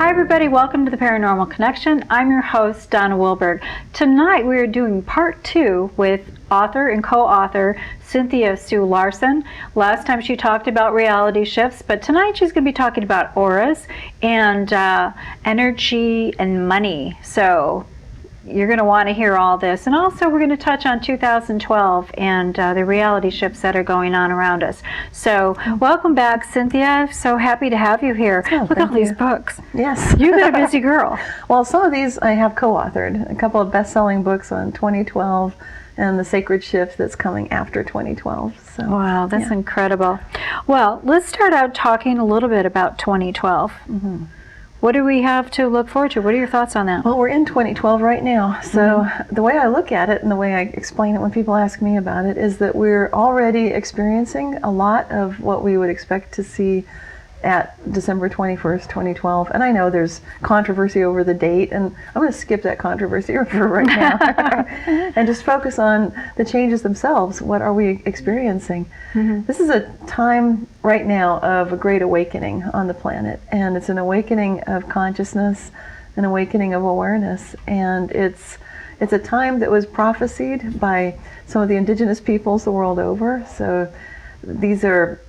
Hi everybody, welcome to the Paranormal Connection. I'm your host, Donna Wilberg. Tonight we are doing part 2 with author and co-author Cynthia Sue Larson. Last time she talked about reality shifts, but tonight she's going to be talking about auras and energy and money. So you're going to want to hear all this. And also we're going to touch on 2012 and the reality shifts that are going on around us. So welcome back, Cynthia. So happy to have you here. Oh, look at all these books. Yes. You've been a busy girl. Well, some of these I have co-authored. A couple of best-selling books on 2012 and the sacred shift that's coming after 2012. So, wow, that's incredible. Well, let's start out talking a little bit about 2012. Mm-hmm. What do we have to look forward to? What are your thoughts on that? Well, we're in 2012 right now. So the way I look at it and the way I explain it when people ask me about it is that we're already experiencing a lot of what we would expect to see at December 21st, 2012. And I know there's controversy over the date, and I'm going to skip that controversy for right now and just focus on the changes themselves. What are we experiencing? Mm-hmm. This is a time right now of a great awakening on the planet, and it's an awakening of consciousness, an awakening of awareness, and it's a time that was prophesied by some of the indigenous peoples the world over. So these are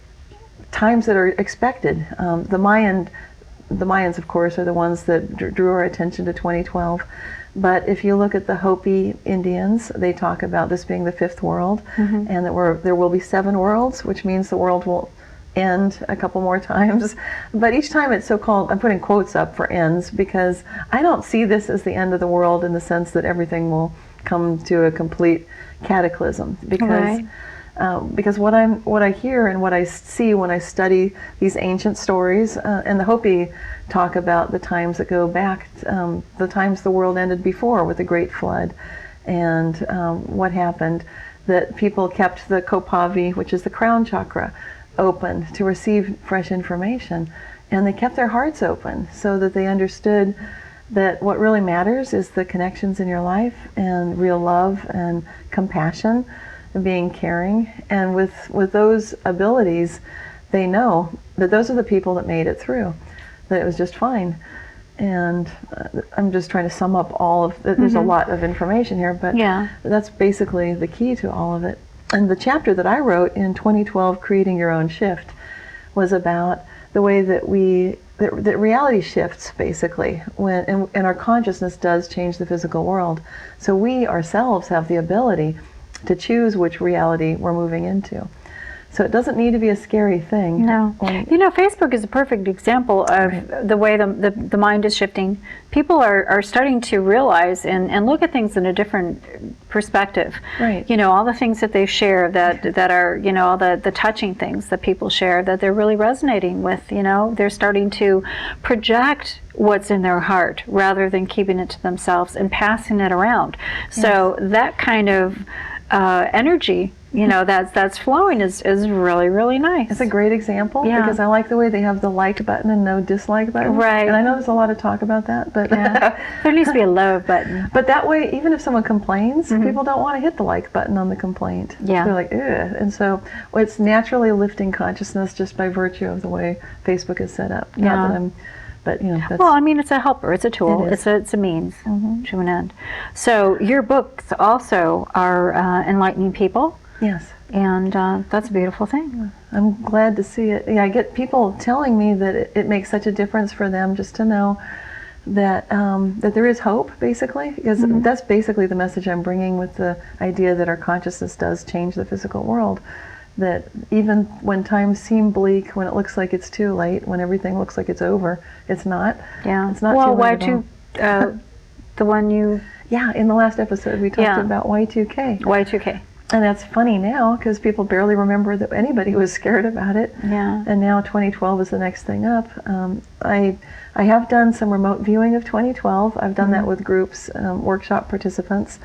times that are expected. The Mayans, of course, are the ones that drew our attention to 2012. But if you look at the Hopi Indians, they talk about this being the fifth world, and that there will be 7 worlds, which means the world will end a couple more times. But each time it's so-called, I'm putting quotes up for ends, because I don't see this as the end of the world in the sense that everything will come to a complete cataclysm. Because what I hear and what I see when I study these ancient stories, and the Hopi talk about the times that go back, the times the world ended before with the Great Flood, and what happened, that people kept the Kopavi, which is the crown chakra, open to receive fresh information, and they kept their hearts open so that they understood that what really matters is the connections in your life and real love and compassion, being caring, and with those abilities, they know that those are the people that made it through, that it was just fine. And I'm just trying to sum up all of it. There's a lot of information here, but that's basically the key to all of it. And the chapter that I wrote in 2012, Creating Your Own Shift, was about the way that that reality shifts, basically, and our consciousness does change the physical world. So we ourselves have the ability to choose which reality we're moving into. So it doesn't need to be a scary thing. No. You know, Facebook is a perfect example of the way the mind is shifting. People are starting to realize and look at things in a different perspective. Right. You know, all the things that they share that are, you know, all the touching things that people share that they're really resonating with, you know. They're starting to project what's in their heart rather than keeping it to themselves and passing it around. Yes. So that kind of energy, you know, that's flowing is really, really nice. It's a great example because I like the way they have the like button and no dislike button. Right. And I know there's a lot of talk about that, but there needs to be a love button. But that way, even if someone complains, people don't want to hit the like button on the complaint. Yeah. They're like, ugh. And so it's naturally lifting consciousness just by virtue of the way Facebook is set up. Yeah. Not that I'm, but you know. That's, well, I mean, it's a helper, it's a tool, it's a means to an end. So your books also are enlightening people. Yes. And that's a beautiful thing. I'm glad to see it. Yeah, I get people telling me that it makes such a difference for them just to know that that there is hope, basically, because that's basically the message I'm bringing with the idea that our consciousness does change the physical world. That even when times seem bleak, when it looks like it's too late, when everything looks like it's over, it's not. Yeah. It's not well, too late at all. The one you... Yeah, in the last episode we talked about Y2K. Y2K. And that's funny now because people barely remember that anybody was scared about it. Yeah. And now 2012 is the next thing up. I have done some remote viewing of 2012. I've done that with groups, workshop participants.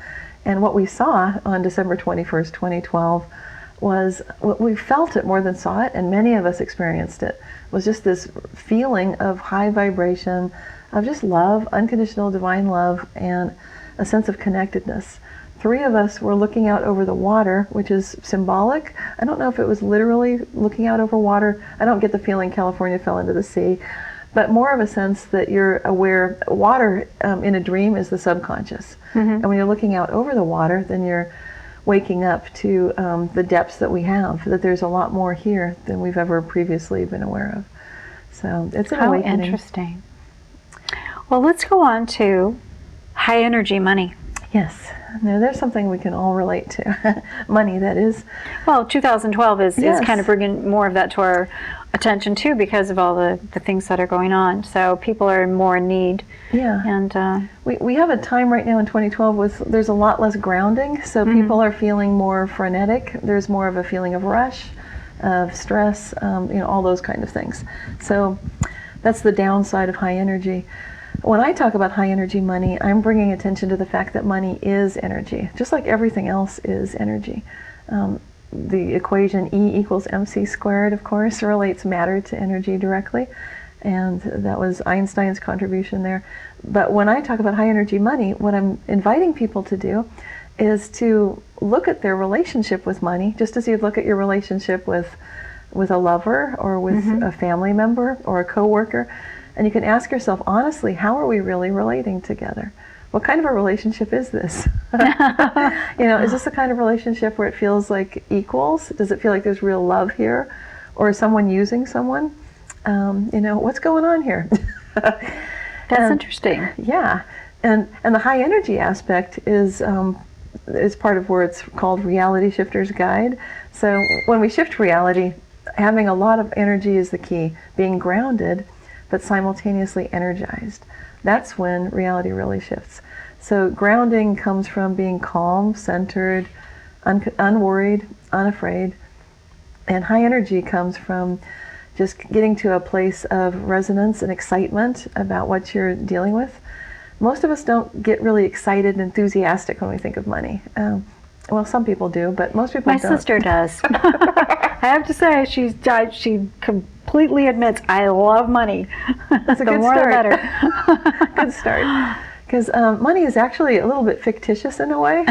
And what we saw on December 21st, 2012 was, we felt it more than saw it, and many of us experienced it, was just this feeling of high vibration, of just love, unconditional divine love, and a sense of connectedness. 3 of us were looking out over the water, which is symbolic. I don't know if it was literally looking out over water. I don't get the feeling California fell into the sea. but more of a sense that you're aware. Water in a dream is the subconscious. And when you're looking out over the water, then you're waking up to the depths that we have, that there's a lot more here than we've ever previously been aware of. So it's an awakening. How interesting. Well, let's go on to high energy money. Yes. Now, there's something we can all relate to. Money, that is. Well, 2012 is Yes. kind of bringing more of that to our attention too, because of all the things that are going on. So people are more in need. Yeah. And we have a time right now in 2012 with there's a lot less grounding, so people are feeling more frenetic. There's more of a feeling of rush, of stress, all those kind of things. So that's the downside of high energy. When I talk about high energy money, I'm bringing attention to the fact that money is energy, just like everything else is energy. The equation E equals mc squared, of course, relates matter to energy directly, and that was Einstein's contribution there. But when I talk about high energy money, what I'm inviting people to do is to look at their relationship with money, just as you'd look at your relationship with a lover or with a family member or a coworker. And you can ask yourself honestly, how are we really relating together? What kind of a relationship is this? Is this the kind of relationship where it feels like equals? Does it feel like there's real love here? Or is someone using someone? What's going on here? that's interesting. Yeah. And the high energy aspect is part of where it's called Reality Shifter's Guide. So when we shift reality, having a lot of energy is the key. Being grounded, but simultaneously energized. That's when reality really shifts. So grounding comes from being calm, centered, unworried, unafraid. And high energy comes from just getting to a place of resonance and excitement about what you're dealing with. Most of us don't get really excited and enthusiastic when we think of money. Well, some people do, but most people don't. My sister does. I have to say, she completely admits, I love money. That's a the good more start. the better. Good start. Because money is actually a little bit fictitious in a way.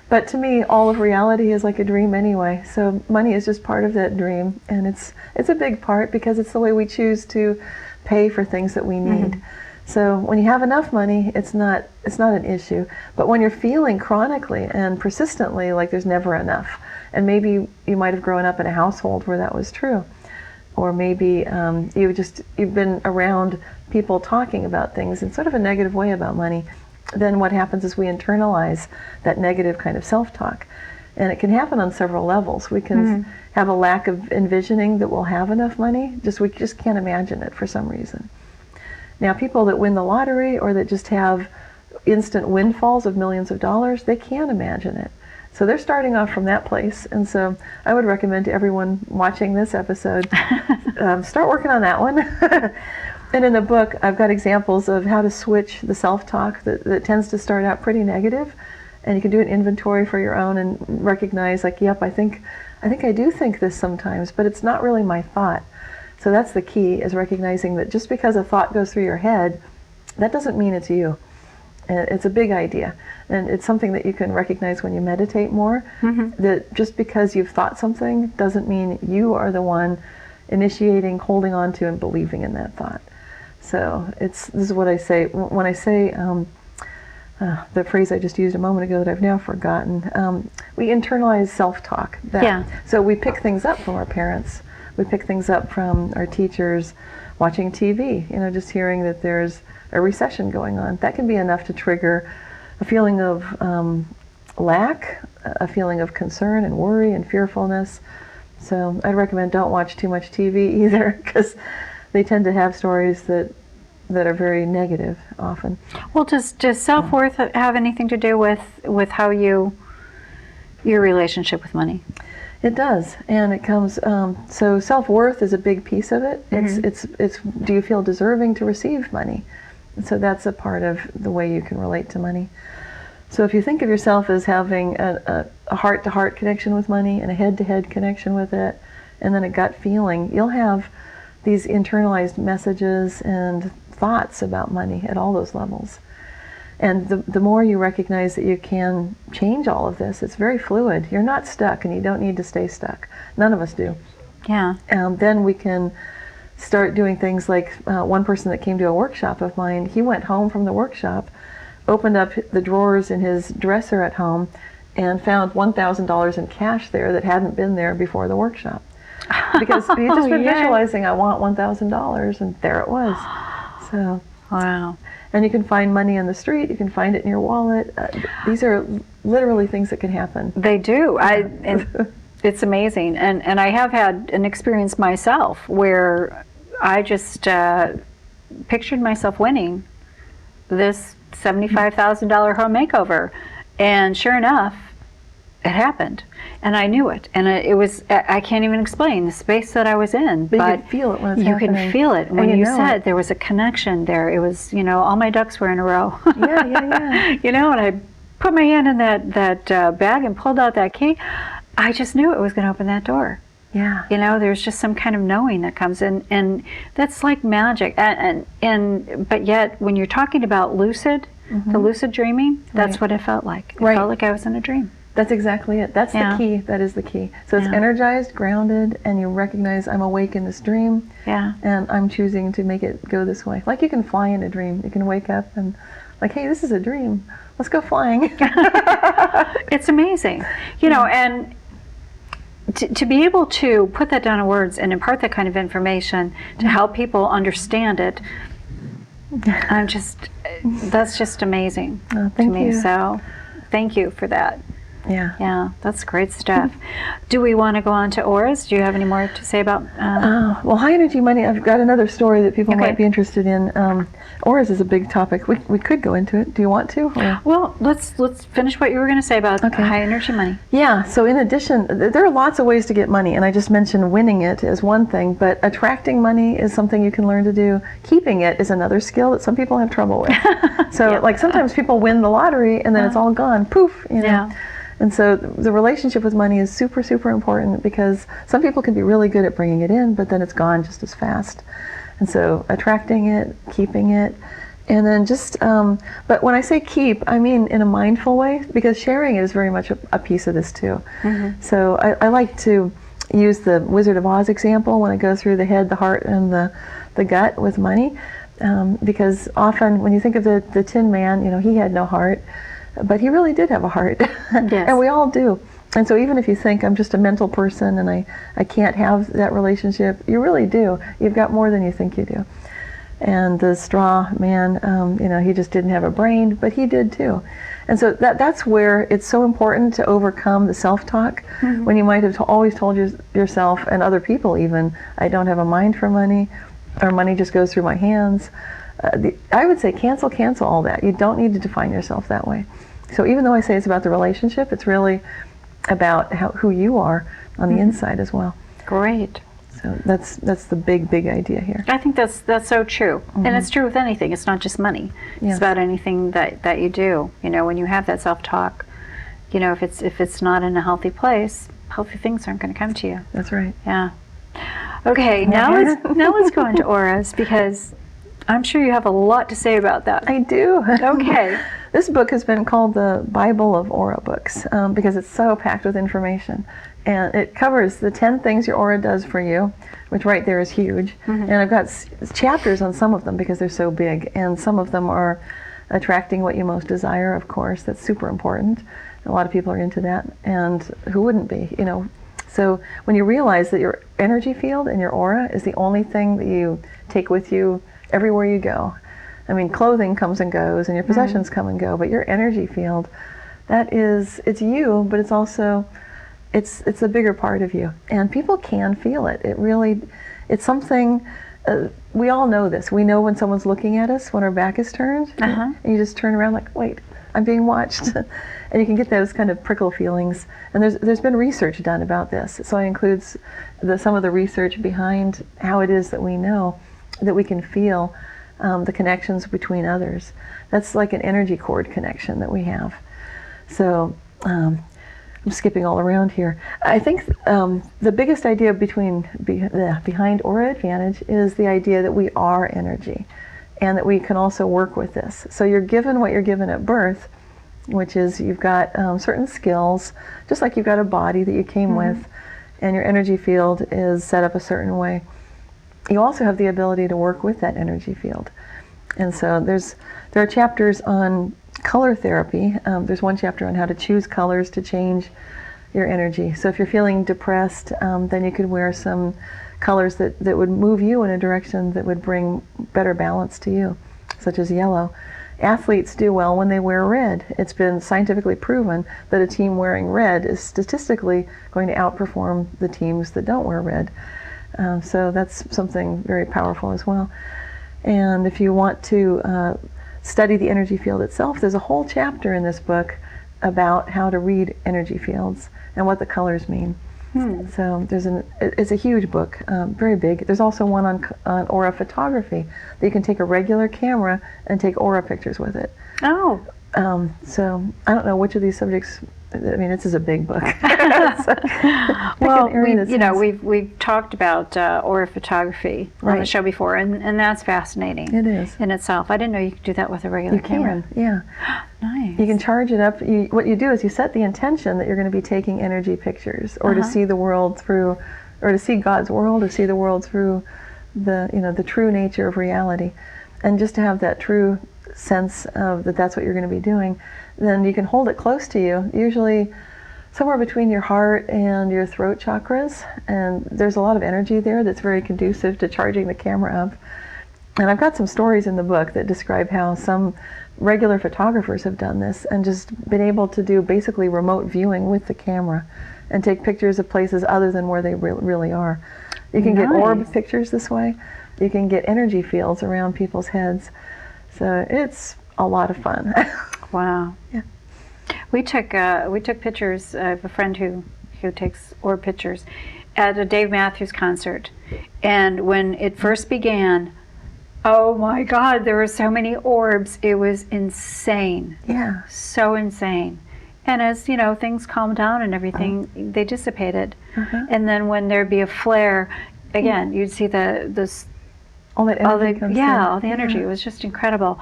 But to me, all of reality is like a dream anyway. So money is just part of that dream, and it's a big part because it's the way we choose to pay for things that we need. So when you have enough money, it's not an issue. But when you're feeling chronically and persistently like there's never enough, and maybe you might have grown up in a household where that was true, or maybe you've been around people talking about things in sort of a negative way about money, then what happens is we internalize that negative kind of self-talk. And it can happen on several levels. We can have a lack of envisioning that we'll have enough money. We just can't imagine it for some reason. Now, people that win the lottery or that just have instant windfalls of millions of dollars, they can imagine it. So they're starting off from that place. And so I would recommend to everyone watching this episode, start working on that one. And in the book, I've got examples of how to switch the self-talk that tends to start out pretty negative. And you can do an inventory for your own and recognize, like, yep, I think I do think this sometimes, but it's not really my thought. So that's the key, is recognizing that just because a thought goes through your head, that doesn't mean it's you. It's a big idea. And it's something that you can recognize when you meditate more, that just because you've thought something doesn't mean you are the one initiating, holding on to, and believing in that thought. So this is what I say. When I say the phrase I just used a moment ago that I've now forgotten, we internalize self-talk. So we pick things up from our parents. We pick things up from our teachers, watching TV, just hearing that there's a recession going on. That can be enough to trigger a feeling of lack, a feeling of concern and worry and fearfulness. So I'd recommend don't watch too much TV either, because they tend to have stories that are very negative often. Well, does self-worth have anything to do with how your relationship with money? It does, and it comes. So self-worth is a big piece of it. It's do you feel deserving to receive money? And so that's a part of the way you can relate to money. So if you think of yourself as having a heart-to-heart connection with money and a head-to-head connection with it, and then a gut feeling, you'll have these internalized messages and thoughts about money at all those levels. And the more you recognize that you can change all of this, it's very fluid. You're not stuck, and you don't need to stay stuck. None of us do. Yeah. Then we can start doing things like one person that came to a workshop of mine, he went home from the workshop, opened up the drawers in his dresser at home, and found $1,000 in cash there that hadn't been there before the workshop. Because he'd just been visualizing, I want $1,000, and there it was. So, wow. And you can find money on the street, you can find it in your wallet. These are literally things that can happen. They do. It's amazing. And I have had an experience myself where I just pictured myself winning this $75,000 home makeover. And sure enough, it happened. And I knew it. And it was, I can't even explain the space that I was in. But you can feel it when it's happening. You can feel it. When you said there was a connection there, it was, all my ducks were in a row. Yeah. And I put my hand in that bag and pulled out that key. I just knew it was going to open that door. Yeah. There's just some kind of knowing that comes in, and that's like magic. But yet, when you're talking about lucid, the lucid dreaming, that's what it felt like. It felt like I was in a dream. That's exactly it. That's the key. That is the key. So it's energized, grounded, and you recognize I'm awake in this dream. Yeah. And I'm choosing to make it go this way. Like you can fly in a dream. You can wake up and like, hey, this is a dream. Let's go flying. It's amazing. And to be able to put that down in words and impart that kind of information to help people understand it, that's just amazing to me. You. So thank you for that. Yeah, that's great stuff. Do we want to go on to auras? Do you have any more to say about? Well, high energy money. I've got another story that people might be interested in. Auras is a big topic. We could go into it. Do you want to? Or? Well, let's finish what you were going to say about high energy money. Yeah. So in addition, there are lots of ways to get money, and I just mentioned winning it is one thing, but attracting money is something you can learn to do. Keeping it is another skill that some people have trouble with. So like sometimes people win the lottery and then it's all gone. Poof. Yeah. And so the relationship with money is super, super important because some people can be really good at bringing it in, but then it's gone just as fast. And so attracting it, keeping it, and then just, but when I say keep, I mean in a mindful way, because sharing is very much a piece of this too. So I like to use the Wizard of Oz example when I go through the head, the heart, and the gut with money, because often when you think of the Tin Man, he had no heart. But he really did have a heart. Yes. And we all do. And so even if you think I'm just a mental person and I can't have that relationship, you really do. You've got more than you think you do. And the straw man, he just didn't have a brain, but he did too. And so that's where it's so important to overcome the self-talk when you might have always told yourself and other people even, I don't have a mind for money, or money just goes through my hands. I would say cancel all that. You don't need to define yourself that way. So even though I say it's about the relationship, it's really about who you are on the inside as well. Great. So that's the big idea here. I think that's so true. And it's true with anything. It's not just money. Yes. It's about anything that you do. When you have that self-talk, if it's not in a healthy place, healthy things aren't going to come to you. That's right. Yeah. Okay, now let's go into auras, because I'm sure you have a lot to say about that. I do. Okay. This book has been called the Bible of Aura books because it's so packed with information. And it covers the 10 things your aura does for you, which right there is huge. And I've got chapters on some of them because they're so big. And some of them are attracting what you most desire, of course. That's super important. A lot of people are into that. And who wouldn't be, So when you realize that your energy field and your aura is the only thing that you take with you everywhere you go. I mean, clothing comes and goes and your possessions come and go, but your energy field, it's you, but it's also, it's a bigger part of you. And people can feel it. It's something, we all know this. We know when someone's looking at us, when our back is turned, and you just turn around like, wait, I'm being watched. And you can get those kind of prickle feelings. And there's been research done about this. So it includes some of the research behind how it is that we know that we can feel the connections between others. That's like an energy cord connection that we have. So I'm skipping all around here. I think the biggest idea behind Aura Advantage is the idea that we are energy and that we can also work with this. So you're given what you're given at birth, which is you've got certain skills, just like you've got a body that you came with, and your energy field is set up a certain way. you also have the ability to work with that energy field. And so there are chapters on color therapy. There's one chapter on how to choose colors to change your energy. So if you're feeling depressed, then you could wear some colors that would move you in a direction that would bring better balance to you, such as yellow. Athletes do well when they wear red. It's been scientifically proven that a team wearing red is statistically going to outperform the teams that don't wear red. So that's something very powerful as well. And if you want to study the energy field itself, there's a whole chapter in this book about how to read energy fields and what the colors mean. So it's a huge book, very big. There's also one on aura photography that you can take a regular camera and take aura pictures with it. Oh. So I don't know which of these subjects. I mean, this is a big book. Well, we've talked about aura photography on the show before, and that's fascinating. It is in itself. I didn't know you could do that with a regular camera. Yeah. Nice. You can charge it up. What you do is you set the intention that you're going to be taking energy pictures, or to see the world through, or to see God's world, or see the world through the true nature of reality, and just to have that true sense of that's what you're going to be doing. Then you can hold it close to you, usually somewhere between your heart and your throat chakras, and there's a lot of energy there that's very conducive to charging the camera up. And I've got some stories in the book that describe how some regular photographers have done this and just been able to do basically remote viewing with the camera and take pictures of places other than where they really are. You can get orb pictures this way. You can get energy fields around people's heads. So it's a lot of fun. Wow. Yeah. We took pictures. I have a friend who takes orb pictures at a Dave Matthews concert, and when it first began, oh my God, there were so many orbs. It was insane. Yeah. So insane. And as things calmed down and everything, they dissipated. And then when there'd be a flare, again, you'd see all that energy all the energy. It was just incredible.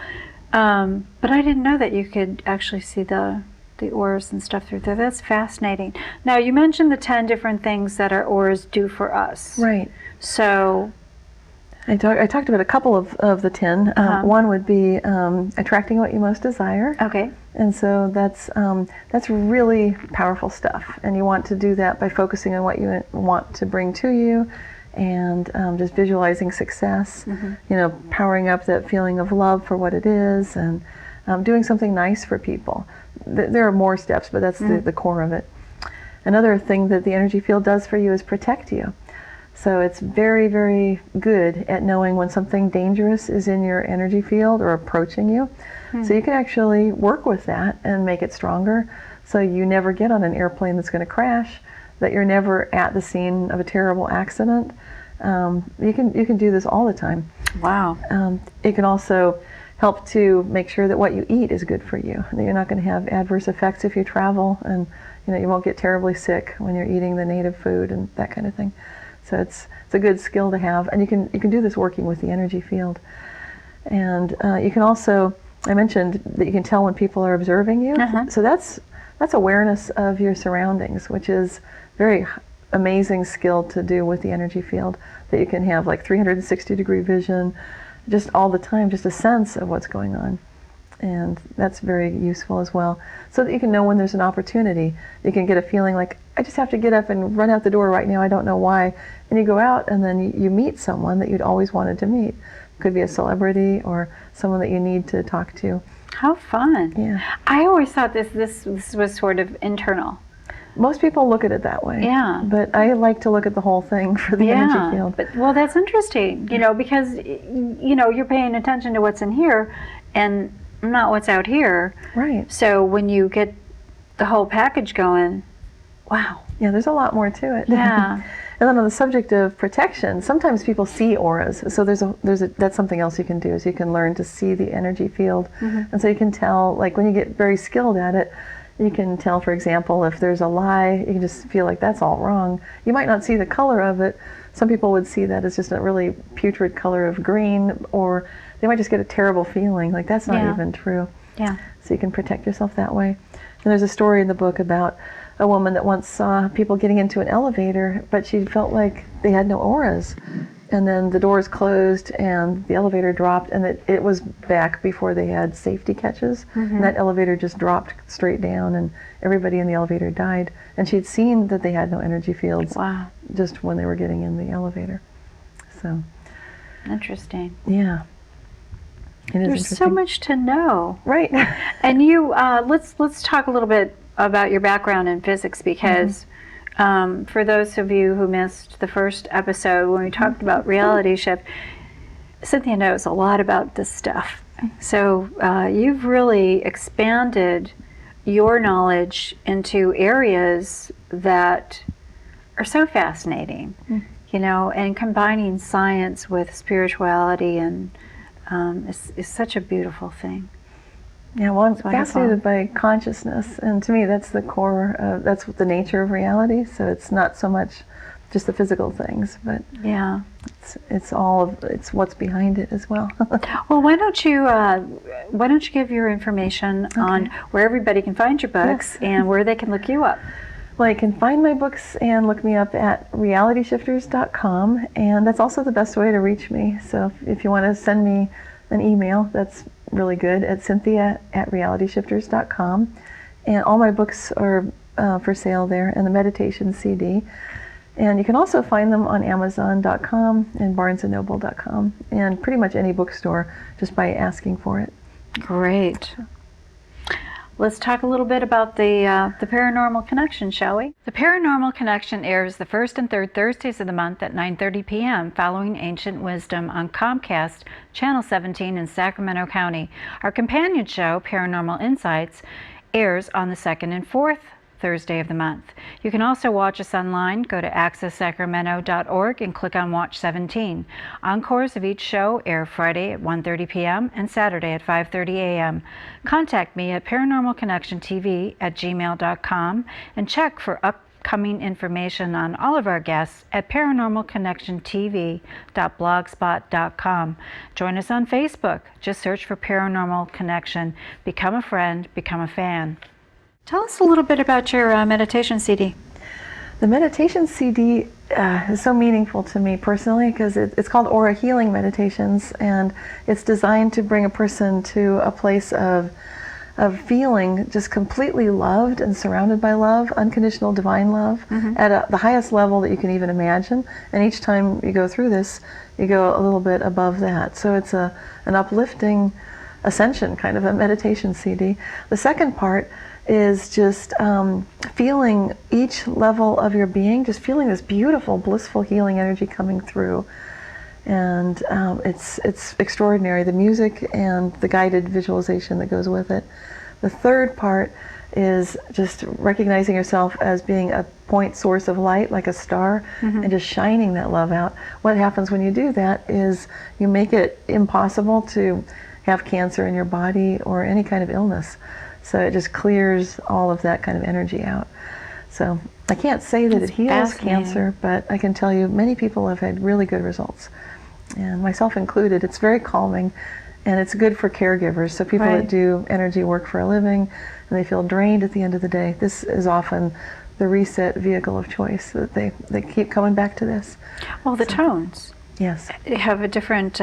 But I didn't know that you could actually see the auras and stuff through there. That's fascinating. Now, you mentioned the 10 different things that our auras do for us. Right. So I talked about a couple of the 10. One would be attracting what you most desire. Okay. And so that's really powerful stuff. And you want to do that by focusing on what you want to bring to you, and just visualizing success, powering up that feeling of love for what it is, and doing something nice for people. There are more steps, but that's the core of it. Another thing that the energy field does for you is protect you. So it's very, very good at knowing when something dangerous is in your energy field or approaching you. So you can actually work with that and make it stronger, so you never get on an airplane that's going to crash, that you're never at the scene of a terrible accident. You can do this all the time. Wow. It can also help to make sure that what you eat is good for you, that you're not going to have adverse effects if you travel, and you won't get terribly sick when you're eating the native food and that kind of thing. So it's a good skill to have, and you can do this working with the energy field. And you can also, I mentioned that you can tell when people are observing you. So that's awareness of your surroundings, which is very amazing skill to do with the energy field, that you can have like 360-degree vision just all the time, just a sense of what's going on. And that's very useful as well, so that you can know when there's an opportunity. You can get a feeling like, I just have to get up and run out the door right now, I don't know why. And you go out and then you meet someone that you'd always wanted to meet. Could be a celebrity or someone that you need to talk to. How fun. Yeah. I always thought this was sort of internal. Most people look at it that way. Yeah. But I like to look at the whole thing for the energy field. Well, that's interesting, because, you're paying attention to what's in here and not what's out here. Right. So when you get the whole package going, wow. Yeah, there's a lot more to it. Yeah. And then on the subject of protection, sometimes people see auras. So that's something else you can do, is you can learn to see the energy field. And so you can tell, like when you get very skilled at it, you can tell, for example, if there's a lie, you can just feel like that's all wrong. You might not see the color of it. Some people would see that as just a really putrid color of green, or they might just get a terrible feeling, like that's not even true. Yeah. So you can protect yourself that way. And there's a story in the book about a woman that once saw people getting into an elevator, but she felt like they had no auras. and then the doors closed and the elevator dropped, and it was back before they had safety catches. And that elevator just dropped straight down, and everybody in the elevator died. And she'd seen that they had no energy fields. Wow. Just when they were getting in the elevator. So interesting. Yeah. There's so much to know. Right. And you, let's talk a little bit about your background in physics, because for those of you who missed the first episode when we talked about reality shift, Cynthia knows a lot about this stuff. So you've really expanded your knowledge into areas that are so fascinating, you know, and combining science with spirituality and is such a beautiful thing. Yeah, well, I'm fascinated by consciousness, and to me that's the core, that's the nature of reality. So it's not so much just the physical things, but yeah, it's all of, it's what's behind it as well. Well, why don't you give your information on where everybody can find your books and where they can look you up? Well, you can find my books and look me up at realityshifters.com, and that's also the best way to reach me. So if you want to send me an email, that's really good, at Cynthia@realityshifters.com. And all my books are for sale there, and the meditation CD. And you can also find them on Amazon.com and BarnesandNoble.com, and pretty much any bookstore just by asking for it. Great. Let's talk a little bit about the Paranormal Connection, shall we? The Paranormal Connection airs the first and third Thursdays of the month at 9:30 p.m. following Ancient Wisdom on Comcast, Channel 17 in Sacramento County. Our companion show, Paranormal Insights, airs on the second and fourth Thursday of the month. You can also watch us online. Go to accesssacramento.org and click on Watch 17. Encores of each show air Friday at 1:30 p.m. and Saturday at 5:30 a.m. Contact me at paranormalconnectiontv@gmail.com and check for upcoming information on all of our guests at paranormalconnectiontv.blogspot.com. Join us on Facebook. Just search for Paranormal Connection. Become a friend, become a fan. Tell us a little bit about your meditation CD. The meditation CD is so meaningful to me personally because it's called Aura Healing Meditations, and it's designed to bring a person to a place of feeling just completely loved and surrounded by love, unconditional divine love, at the highest level that you can even imagine. And each time you go through this, you go a little bit above that. So it's an uplifting ascension kind of a meditation CD. The second part is just feeling each level of your being, just feeling this beautiful, blissful, healing energy coming through. And it's extraordinary, the music and the guided visualization that goes with it. The third part is just recognizing yourself as being a point source of light, like a star, and just shining that love out. What happens when you do that is you make it impossible to have cancer in your body or any kind of illness. So it just clears all of that kind of energy out. So I can't say that it heals cancer, but I can tell you many people have had really good results, and myself included. It's very calming, and it's good for caregivers. So people that do energy work for a living and they feel drained at the end of the day, this is often the reset vehicle of choice, that they keep coming back to this. Well, the tones. Yes. Have a different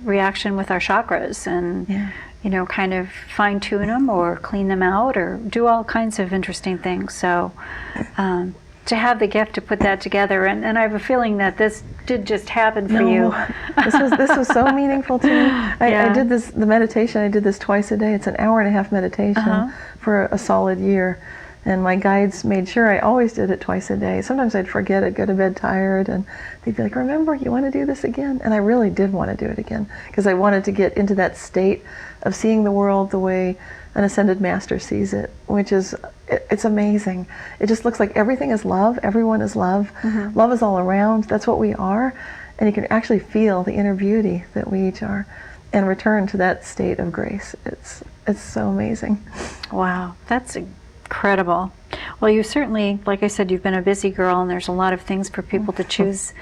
reaction with our chakras, and you know, kind of fine tune them or clean them out or do all kinds of interesting things. So to have the gift to put that together, and I have a feeling that this did just happen for you. This was so meaningful to me. I did the meditation, I did this twice a day. It's an hour-and-a-half meditation for a solid year. And my guides made sure I always did it twice a day. Sometimes I'd forget it, go to bed tired, and they'd be like, remember, you want to do this again? And I really did want to do it again, because I wanted to get into that state of seeing the world the way an ascended master sees it, which is, it's amazing. It just looks like everything is love, everyone is love, love is all around, that's what we are, and you can actually feel the inner beauty that we each are, and return to that state of grace. It's so amazing. Wow, that's incredible. Well, you certainly, like I said, you've been a busy girl, and there's a lot of things for people to choose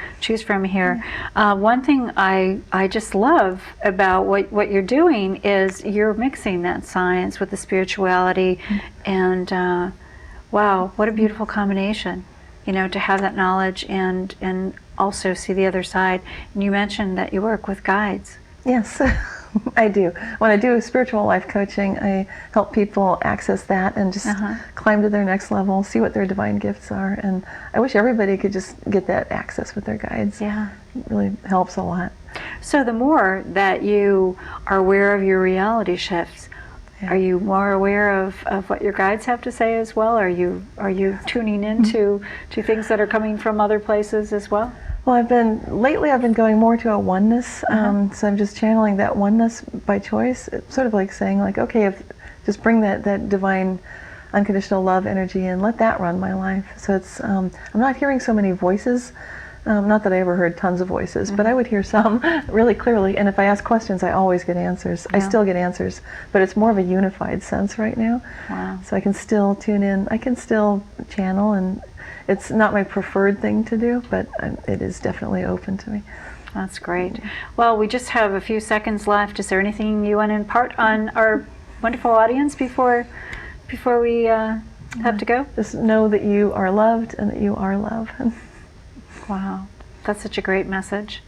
from here. One thing I just love about what you're doing is you're mixing that science with the spirituality, and wow, what a beautiful combination. You know, to have that knowledge and also see the other side. And you mentioned that you work with guides. Yes, I do. When I do spiritual life coaching, I help people access that and just climb to their next level, see what their divine gifts are. And I wish everybody could just get that access with their guides. Yeah. It really helps a lot. So the more that you are aware of your reality shifts, are you more aware of what your guides have to say as well? Are you tuning into to things that are coming from other places as well? Well, lately I've been going more to a oneness, so I'm just channeling that oneness by choice. It's sort of like saying, like, okay, just bring that divine, unconditional love energy and let that run my life. So it's I'm not hearing so many voices. Not that I ever heard tons of voices, but I would hear some really clearly. And if I ask questions, I always get answers. I still get answers, but it's more of a unified sense right now. Wow. So I can still tune in. I can still channel, and it's not my preferred thing to do, but it is definitely open to me. That's great. Well, we just have a few seconds left. Is there anything you want to impart on our wonderful audience before we have to go? Just know that you are loved and that you are love. Wow, that's such a great message.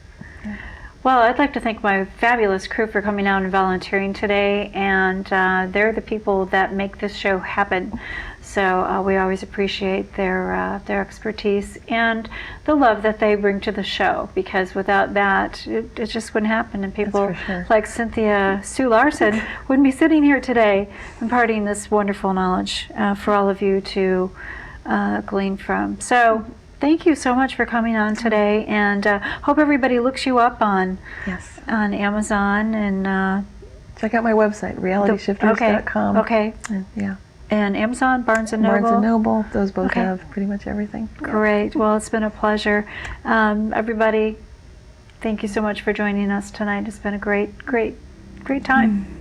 Well, I'd like to thank my fabulous crew for coming out and volunteering today, and they're the people that make this show happen. So we always appreciate their expertise and the love that they bring to the show, because without that, it just wouldn't happen, and people like Cynthia Sue Larson wouldn't be sitting here today imparting this wonderful knowledge for all of you to glean from. So thank you so much for coming on today, and hope everybody looks you up on Amazon, and check out my website, realityshifters.com. Okay. And Amazon, Barnes & Noble? Barnes & Noble, those both have pretty much everything. Great. Well, it's been a pleasure. Everybody, thank you so much for joining us tonight. It's been a great time.